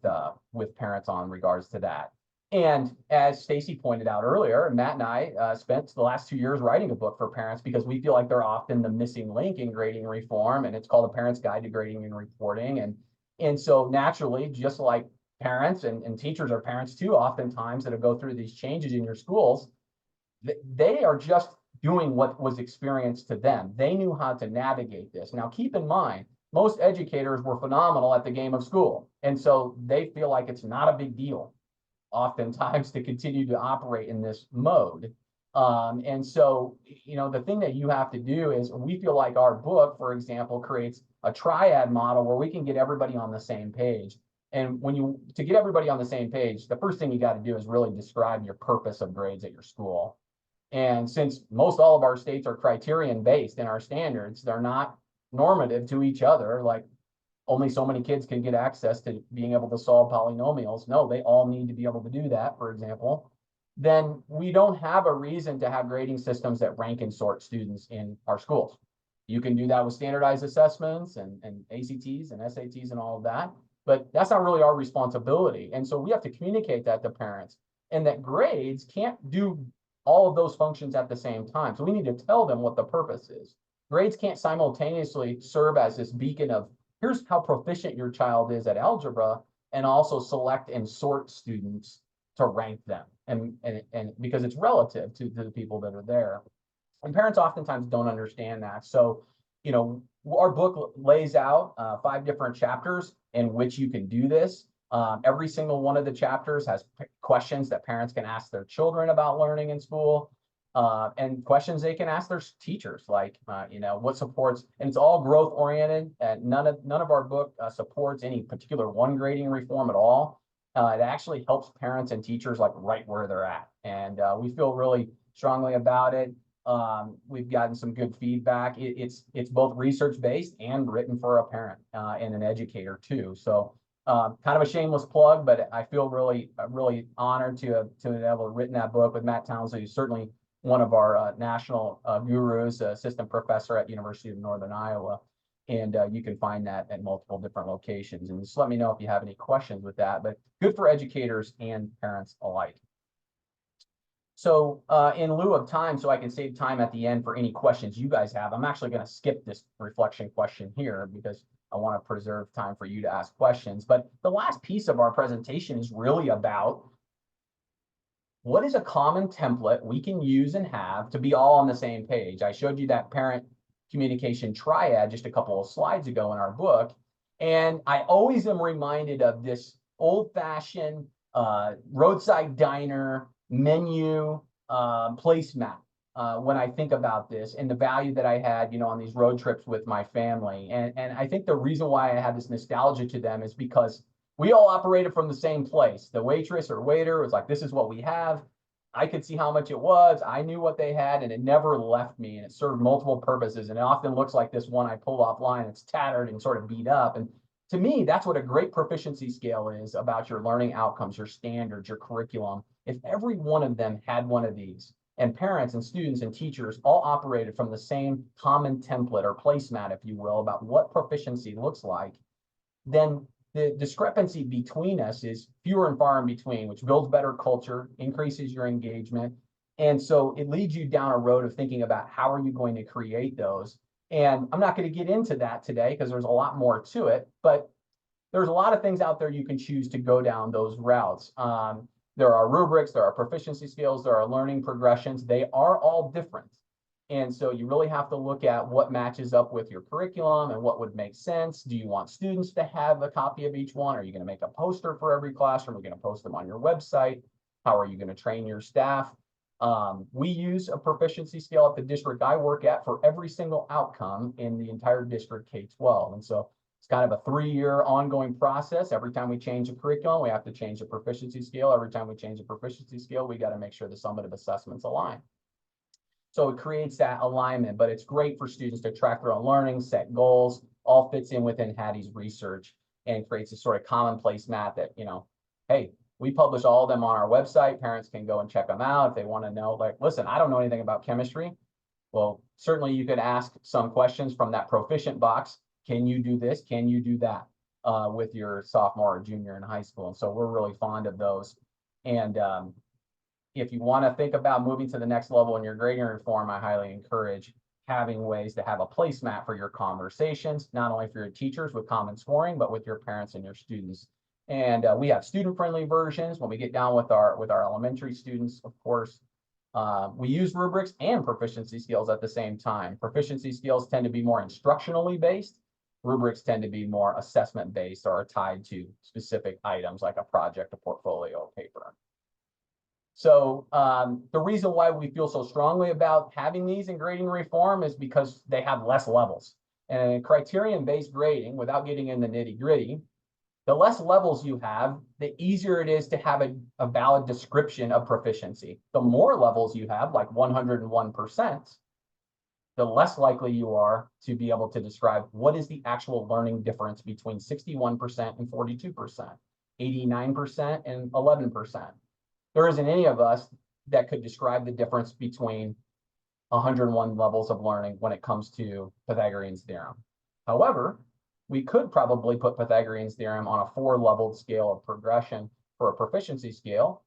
parents on regards to that. And as Stacy pointed out earlier, Matt and I spent the last 2 years writing a book for parents because we feel like they're often the missing link in grading reform, and it's called A Parent's Guide to Grading and Reporting. And so naturally, just like parents and teachers are parents too, oftentimes that go through these changes in your schools, they are just doing what was experienced to them. They knew how to navigate this. Now, keep in mind, most educators were phenomenal at the game of school. And so they feel like it's not a big deal oftentimes to continue to operate in this mode. And so, the thing that you have to do is, we feel like our book, for example, creates a triad model where we can get everybody on the same page. And to get everybody on the same page, the first thing you got to do is really describe your purpose of grades at your school. And since most all of our states are criterion based in our standards, they're not normative to each other. Like, only so many kids can get access to being able to solve polynomials. No, they all need to be able to do that, for example. Then we don't have a reason to have grading systems that rank and sort students in our schools. You can do that with standardized assessments and ACTs and SATs and all of that, but that's not really our responsibility. And so we have to communicate that to parents, and that grades can't do all of those functions at the same time. So we need to tell them what the purpose is. Grades can't simultaneously serve as this beacon of, here's how proficient your child is at algebra, and also select and sort students to rank them. And because it's relative to the people that are there. And parents oftentimes don't understand that. So, our book lays out 5 different chapters in which you can do this. Every single one of the chapters has questions that parents can ask their children about learning in school. And questions they can ask their teachers, like, what supports, and it's all growth oriented. And none of our book supports any particular one grading reform at all. It actually helps parents and teachers like right where they're at. And we feel really strongly about it. We've gotten some good feedback. It's both research based and written for a parent and an educator too. So kind of a shameless plug, but I feel really honored to have written that book with Matt Townsley, who's certainly one of our national gurus, assistant professor at University of Northern Iowa. And you can find that at multiple different locations. And just let me know if you have any questions with that, but good for educators and parents alike. So in lieu of time, so I can save time at the end for any questions you guys have, I'm actually going to skip this reflection question here because I want to preserve time for you to ask questions. But the last piece of our presentation is really about what is a common template we can use and have to be all on the same page. I showed you that parent communication triad just a couple of slides ago in our book. And I always am reminded of this old-fashioned roadside diner menu placemat when I think about this, and the value that I had, on these road trips with my family. And I think the reason why I have this nostalgia to them is because we all operated from the same place. The waitress or waiter was like, this is what we have. I could see how much it was. I knew what they had, and it never left me, and it served multiple purposes. And it often looks like this one I pulled offline. It's tattered and sort of beat up. And to me, that's what a great proficiency scale is about your learning outcomes, your standards, your curriculum. If every one of them had one of these, and parents and students and teachers all operated from the same common template or placemat, if you will, about what proficiency looks like, then the discrepancy between us is fewer and far in between, which builds better culture, increases your engagement. And so it leads you down a road of thinking about how are you going to create those. And I'm not going to get into that today because there's a lot more to it, but there's a lot of things out there you can choose to go down those routes. There are rubrics, there are proficiency skills, there are learning progressions. They are all different. And so you really have to look at what matches up with your curriculum and what would make sense. Do you want students to have a copy of each one? Are you going to make a poster for every classroom? Are you going to post them on your website? How are you going to train your staff? We use a proficiency scale at the district I work at for every single outcome in the entire district K-12. And so it's kind of a 3-year ongoing process. Every time we change a curriculum, we have to change the proficiency scale. Every time we change the proficiency scale, we got to make sure the summative assessments align. So it creates that alignment, but it's great for students to track their own learning, set goals, all fits in within Hattie's research, and creates a sort of commonplace mat that, hey, we publish all of them on our website. Parents can go and check them out if they want to know, like, listen, I don't know anything about chemistry. Well, certainly you could ask some questions from that proficient box. Can you do this? Can you do that with your sophomore or junior in high school? And so we're really fond of those. And if you want to think about moving to the next level in your grading reform, I highly encourage having ways to have a placemat for your conversations, not only for your teachers with common scoring, but with your parents and your students. And we have student-friendly versions when we get down with our elementary students, of course. We use rubrics and proficiency skills at the same time. Proficiency skills tend to be more instructionally based, Rubrics tend to be more assessment-based or are tied to specific items like a project, a portfolio, a paper. So the reason why we feel so strongly about having these in grading reform is because they have less levels. And in criterion-based grading, without getting in the nitty-gritty, the less levels you have, the easier it is to have a valid description of proficiency. The more levels you have, like 101%, the less likely you are to be able to describe what is the actual learning difference between 61% and 42%, 89% and 11%. There isn't any of us that could describe the difference between 101 levels of learning when it comes to Pythagorean's theorem. However, we could probably put Pythagorean's theorem on a 4-leveled scale of progression for a proficiency scale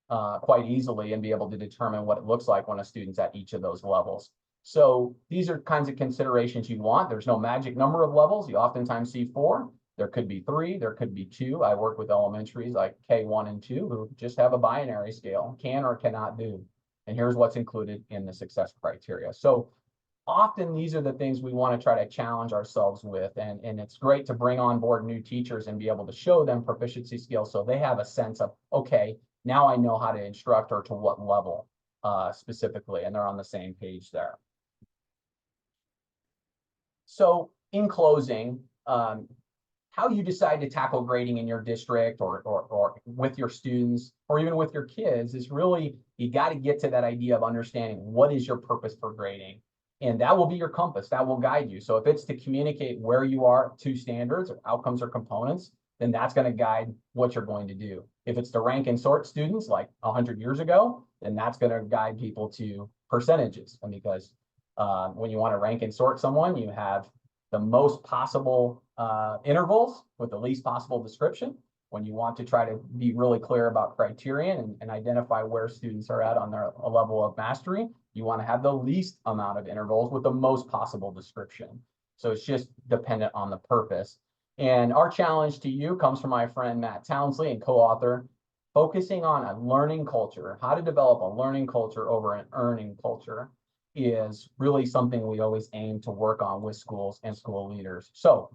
quite easily and be able to determine what it looks like when a student's at each of those levels. So these are kinds of considerations you want. There's no magic number of levels. You oftentimes see 4. There could be 3, there could be 2. I work with elementaries like K1 and 2 who just have a binary scale, can or cannot do. And here's what's included in the success criteria. So often these are the things we want to try to challenge ourselves with. And it's great to bring on board new teachers and be able to show them proficiency skills so they have a sense of, okay, now I know how to instruct or to what level specifically, and they're on the same page there. So in closing, how you decide to tackle grading in your district or with your students or even with your kids is really, you got to get to that idea of understanding what is your purpose for grading. And that will be your compass, that will guide you. So if it's to communicate where you are to standards or outcomes or components, then that's going to guide what you're going to do. If it's to rank and sort students like 100 years ago, then that's going to guide people to percentages. And because when you want to rank and sort someone, you have the most possible intervals with the least possible description. When you want to try to be really clear about criterion and identify where students are at on their level of mastery, you want to have the least amount of intervals with the most possible description. So it's just dependent on the purpose. And our challenge to you comes from my friend Matt Townsley and co-author, focusing on a learning culture, how to develop a learning culture over an earning culture is really something we always aim to work on with schools and school leaders. So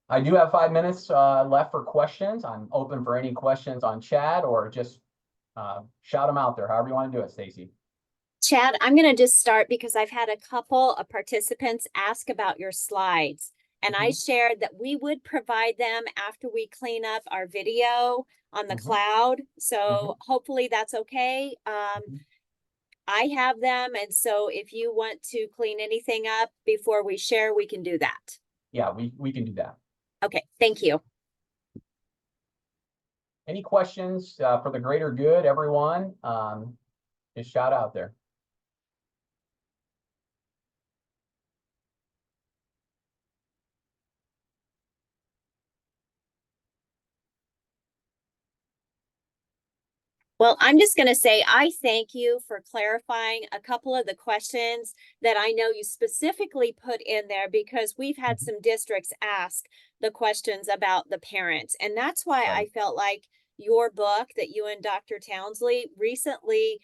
I do have 5 minutes left for questions. I'm open for any questions on chat or just shout them out there, however you want to do it, Stacy. Chad, I'm going to just start because I've had a couple of participants ask about your slides. And I shared that we would provide them after we clean up our video on the cloud. So hopefully that's okay. I have them. And so if you want to clean anything up before we share, we can do that. Yeah, we can do that. Okay, thank you. Any questions for the greater good, everyone? Just shout out there. Well, I'm just going to say I thank you for clarifying a couple of the questions that I know you specifically put in there because we've had some districts ask the questions about the parents. And that's why I felt like your book that you and Dr. Townsley recently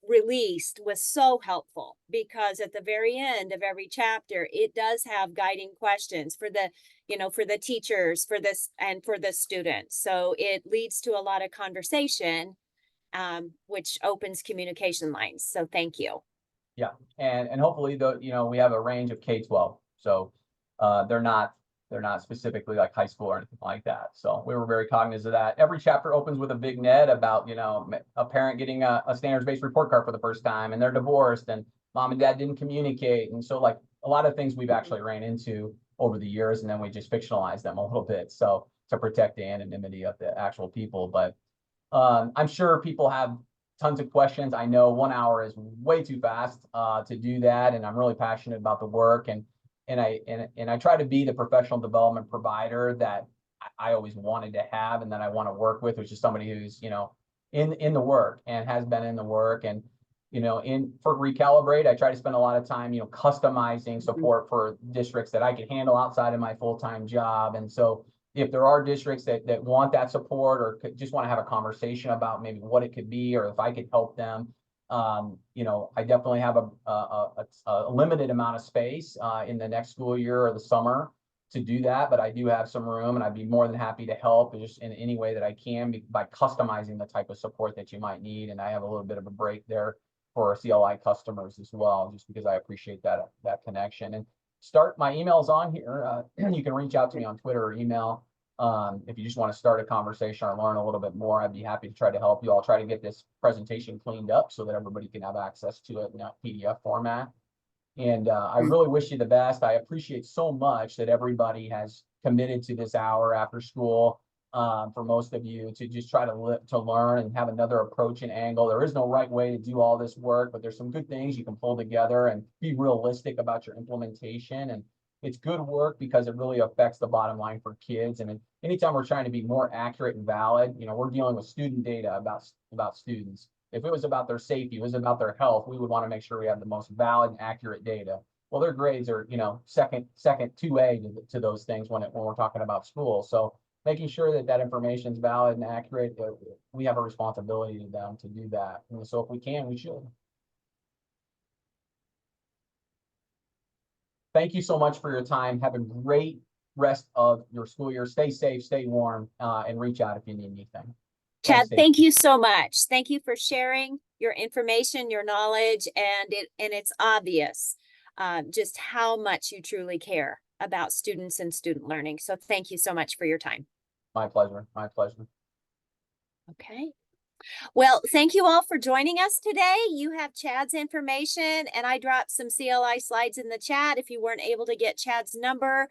released was so helpful, because at the very end of every chapter, it does have guiding questions for the, for the teachers, for this and for the students. So it leads to a lot of conversation, which opens communication lines. So thank you. Yeah, and hopefully we have a range of K-12, so they're not specifically like high school or anything like that. So we were very cognizant of that. Every chapter opens with a big net about a parent getting a standards-based report card for the first time, and they're divorced, and mom and dad didn't communicate, and so like a lot of things we've actually ran into over the years, and then we just fictionalize them a little bit so to protect the anonymity of the actual people. But I'm sure people have tons of questions. I know 1 hour is way too fast to do that, and I'm really passionate about the work, and I try to be the professional development provider that I always wanted to have and that I want to work with, which is somebody who's in the work and has been in the work. And for Recalibrate, I try to spend a lot of time customizing support for districts that I can handle outside of my full-time job. And so if there are districts that want that support or just want to have a conversation about maybe what it could be or if I could help them, You know, I definitely have a limited amount of space in the next school year or the summer to do that, but I do have some room, and I'd be more than happy to help just in any way that I can by customizing the type of support that you might need. And I have a little bit of a break there for CLI customers as well, just because I appreciate that connection. And my email's on here. You can reach out to me on Twitter or email. If you just want to start a conversation or learn a little bit more, I'd be happy to try to help you. I'll try to get this presentation cleaned up so that everybody can have access to it in a PDF format. And I really wish you the best. I appreciate so much that everybody has committed to this hour after school, for most of you, to just try to learn and have another approach and angle. There is no right way to do all this work, but there's some good things you can pull together and be realistic about your implementation. And it's good work because it really affects the bottom line for kids. And anytime we're trying to be more accurate and valid, you know, we're dealing with student data about students. If it was about their safety, it was about their health, we would want to make sure we have the most valid and accurate data. Well, their grades are, you know, second 2A to those things when we're talking about school. So making sure that information is valid and accurate, we have a responsibility to them to do that. And so if we can, we should. Thank you so much for your time. Have a great rest of your school year. Stay safe, stay warm, and reach out if you need anything. Chad, thank you so much. Thank you for sharing your information, your knowledge, and it's obvious just how much you truly care about students and student learning. So thank you so much for your time. My pleasure. My pleasure. Okay. Well, thank you all for joining us today. You have Chad's information, and I dropped some CLI slides in the chat. If you weren't able to get Chad's number,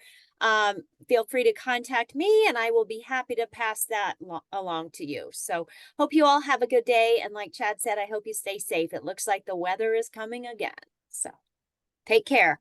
feel free to contact me, and I will be happy to pass that along to you. So hope you all have a good day. And like Chad said, I hope you stay safe. It looks like the weather is coming again. So take care.